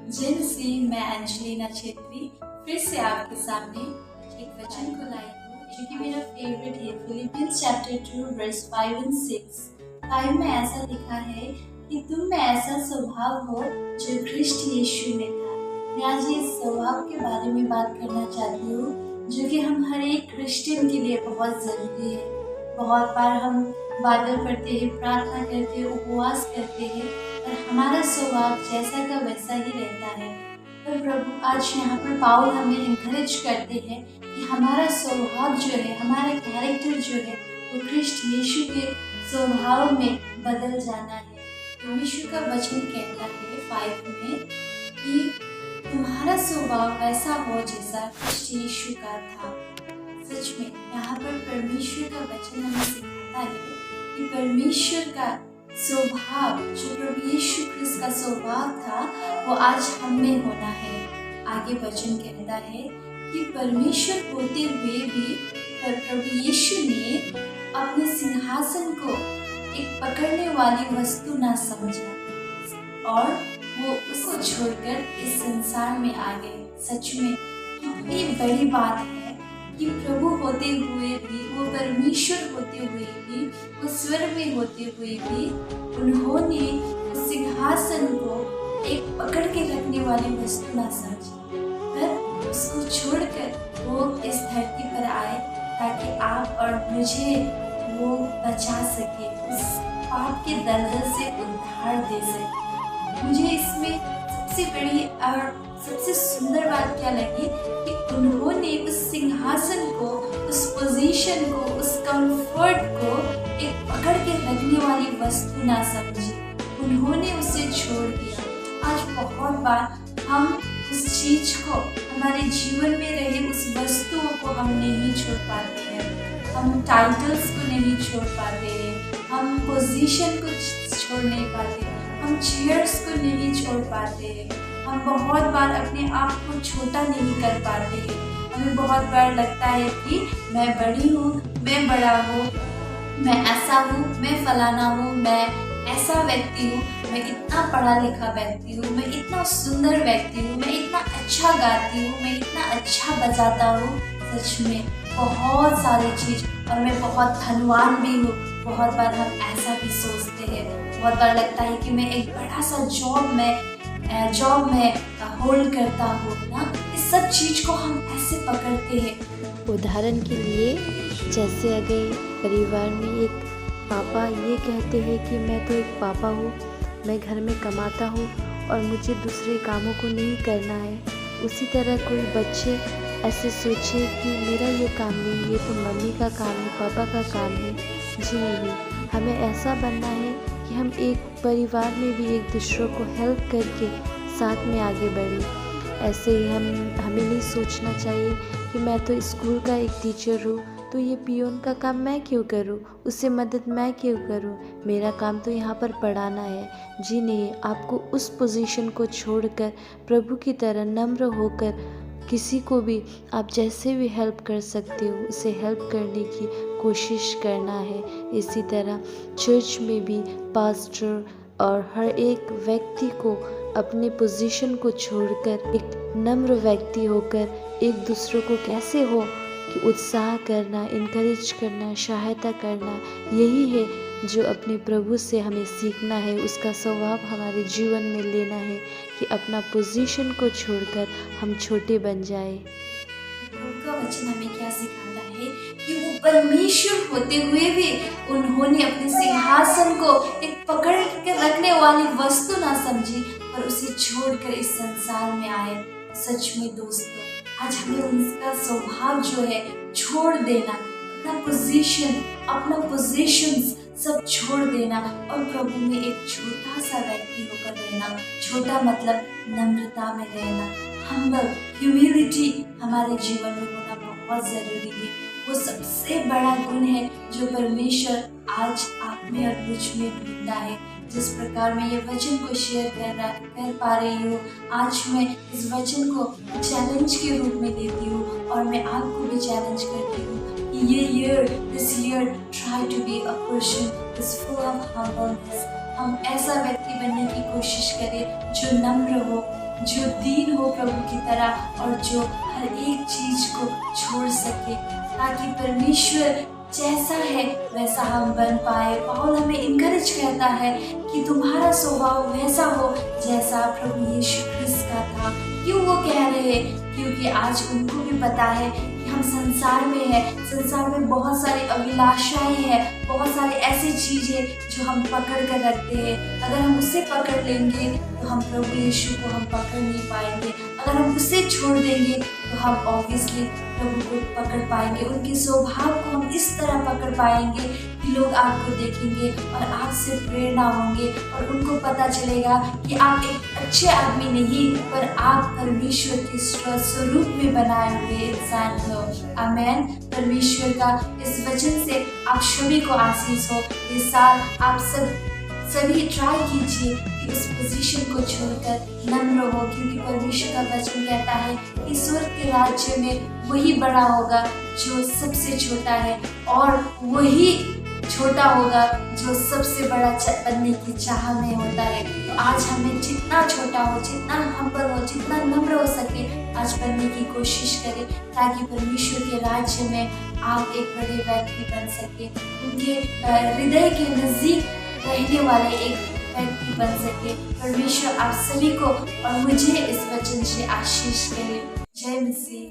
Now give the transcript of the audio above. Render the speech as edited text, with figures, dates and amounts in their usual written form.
जिनसे मैं एंजेलिना छेत्री फिर से आपके सामने एक वचन को लाई हूँ जो कि मेरा फेवरेट है। फिलिपियंस चैप्टर 2 वर्स 5 और 6 5 में ऐसा लिखा है कि तुम में ऐसा स्वभाव हो जो ख्रिस्ट यीशु में था। मैं आज इस स्वभाव के बारे में बात करना चाहती हूँ जो कि हम हर एक क्रिश्चियन के लिए बहुत ज़रूरी है। बहुत बार हम बाइबल पढ़ते हैं, प्रार्थना करते हैं, उपवास करते हैं, और हमारा स्वभाव जैसा का वैसा ही रहता है। पर प्रभु आज यहाँ पर पाउल हमें इनकरेज करते हैं कि हमारा स्वभाव जो है, हमारा कैरेक्टर जो है, वो ख्रिस्ट यीशु के स्वभाव में बदल जाना है। परमेश्वर का वचन कहता है 5 में कि तुम्हारा स्वभाव वैसा हो जैसा ख्रिस्ट यीशु का था। सच में यहाँ पर परमेश्वर का वचन हमें सिखाता है कि परमेश्वर का स्वभाव जो प्रभु यीशु ख्रिस्त का स्वभाव था वो आज हम में होना है। आगे वचन कहता है कि परमेश्वर होते हुए भी प्रभु यीशु ने अपने सिंहासन को एक पकड़ने वाली वस्तु ना समझा और वो उसको छोड़कर इस संसार में आ गए। सच में कितनी बड़ी बात है कि प्रभु होते हुए भी, वो परमेश्वर होते हुए भी, वो स्वर्ग में होते हुए भी उन्होंने उस सिंहासन को एक पकड़ के रखने वाली वस्तु ना समझी, पर उसको छोड़कर वो इस धरती पर आए ताकि आप और मुझे वो बचा सके, उस पाप के दलदल से उद्धार दे सके। मुझे इसमें सबसे बड़ी और सबसे सुंदर बात क्या लगी कि उन्होंने उस सिंहासन को, उस पोजीशन को, उस कंफर्ट को एक पकड़ के रखने वाली वस्तु ना समझी, उन्होंने उसे छोड़ दिया। आज बहुत बार हम उस चीज को, हमारे जीवन में रहे उस वस्तुओं को हम नहीं छोड़ पाते हैं। हम टाइटल्स को नहीं छोड़ पाते हैं, हम पोजीशन को छोड़ नहीं पाते, हम चेयर्स को नहीं छोड़ पाते हैं, हम बहुत बार अपने आप को छोटा नहीं कर पाते हैं। हमें बहुत बार लगता है कि मैं बड़ी हूँ, मैं बड़ा हूँ, मैं ऐसा हूँ, मैं फलाना हूँ, मैं ऐसा व्यक्ति हूँ, मैं इतना पढ़ा लिखा व्यक्ति हूँ, मैं इतना सुंदर व्यक्ति हूँ, मैं इतना अच्छा गाती हूँ, मैं इतना अच्छा बजाता हूँ। सच में बहुत सारी चीज़, और मैं बहुत धनवान भी हूँ। बहुत बार हम ऐसा भी सोचते हैं। बहुत बार लगता है कि मैं एक बड़ा सा जॉब में होल्ड करता हूँ ना। इस सब चीज़ को हम ऐसे पकड़ते हैं। उदाहरण के लिए, जैसे अगर परिवार में एक पापा ये कहते हैं कि मैं तो एक पापा हूँ, मैं घर में कमाता हूँ और मुझे दूसरे कामों को नहीं करना है। उसी तरह कोई बच्चे ऐसे सोचे कि मेरा ये काम नहीं, ये तो मम्मी का काम है, पापा का काम है। जी नहीं, हमें ऐसा बनना है कि हम एक परिवार में भी एक दूसरों को हेल्प करके साथ में आगे बढ़ें। ऐसे ही हमें नहीं सोचना चाहिए कि मैं तो स्कूल का एक टीचर हूँ, तो ये पियोन का काम मैं क्यों करूँ, उससे मदद मैं क्यों करूँ, मेरा काम तो यहाँ पर पढ़ाना है। जी नहीं, आपको उस पोजीशन को छोड़कर प्रभु की तरह नम्र होकर किसी को भी आप जैसे भी हेल्प कर सकते हो उसे हेल्प करने की कोशिश करना है। इसी तरह चर्च में भी पास्टर और हर एक व्यक्ति को अपने पोजीशन को छोड़कर एक नम्र व्यक्ति होकर एक दूसरे को कैसे हो कि उत्साह करना, इनकरेज करना, सहायता करना, यही है जो अपने प्रभु से हमें सीखना है। उसका स्वभाव हमारे जीवन में लेना है कि अपना पोजीशन को छोड़कर हम छोटे बन जाए। प्रभु का वचन हमें क्या सिखाता है कि वो परमेश्वर होते हुए भी उन्होंने अपने सिंहासन को एक पकड़ के रखने वाली वस्तु ना समझी और उसे छोड़कर इस संसार में आए। सच में दोस्तों, आज हमें उनका स्वभाव जो है छोड़ देना, अपना पोजीशन, अपना पोजीशंस सब छोड़ देना और प्रभु में एक छोटा सा व्यक्ति होकर रहना। छोटा मतलब नम्रता में रहना, हम्बल, ह्यूमिलिटी हमारे जीवन में होना बहुत ज़रूरी है। वो सबसे बड़ा गुण है जो परमेश्वर आज आप में और मुझ में ढूंढता है। जिस प्रकार मैं ये वचन को शेयर कर पा रही हूँ, आज मैं इस वचन को चैलेंज के रूप में देती हूँ और मैं आपको भी चैलेंज करती हूँ कि this year try to be a person who is full of humbleness। हम ऐसा व्यक्ति बनने की कोशिश करें जो नम्र हो, जो दीन हो प्रभु की तरह और जो हर एक चीज को छोड़ सके, ताकि परमेश्वर जैसा है वैसा हम बन पाए। पौल हमें इनकरेज करता है कि तुम्हारा स्वभाव वैसा हो जैसा प्रभु यीशु ख्रिस्त का था। क्यों वो कह रहे हैं? क्योंकि आज उनको भी पता है कि हम संसार में हैं, संसार में बहुत सारी अभिलाषाएं हैं, बहुत सारे ऐसी चीजें जो हम पकड़ कर रखते हैं। अगर हम उसे पकड़ लेंगे तो हम प्रभु यीशु को हम पकड़ नहीं पाएंगे। अगर हम उसे छोड़ देंगे तो हम ऑब्वियसली प्रभु को पकड़ पाएंगे। उनके स्वभाव को हम इस तरह पकड़ पाएंगे कि लोग आपको देखेंगे और आपसे प्रेरणा होंगे और उनको पता चलेगा कि आप एक अच्छे आदमी नहीं पर आप परमेश्वर के स्वरूप में बनाए हुए इंसान हो। आमेन। परमेश्वर का इस वचन से आप सभी को आशीष हो। इस साल आप सभी ट्राई कीजिए कि उस पोजीशन को छोड़कर नम्र हो, क्योंकि परमेश्वर का वचन कहता है कि स्वर्ग के राज्य में वही बड़ा होगा जो सबसे छोटा है और वही छोटा होगा जो सबसे बड़ा बनने की चाह में होता है। तो आज हमें जितना छोटा हो, जितना हम्बल हो, जितना नम्र हो सके आज बनने की कोशिश करें, ताकि परमेश्वर के राज्य में आप एक बड़े व्यक्ति बन सके, उनके हृदय के नजदीक रहने वाले एक व्यक्ति बन सके। परमेश्वर आप सभी को और मुझे इस वचन से आशीष करे। जय मसीह।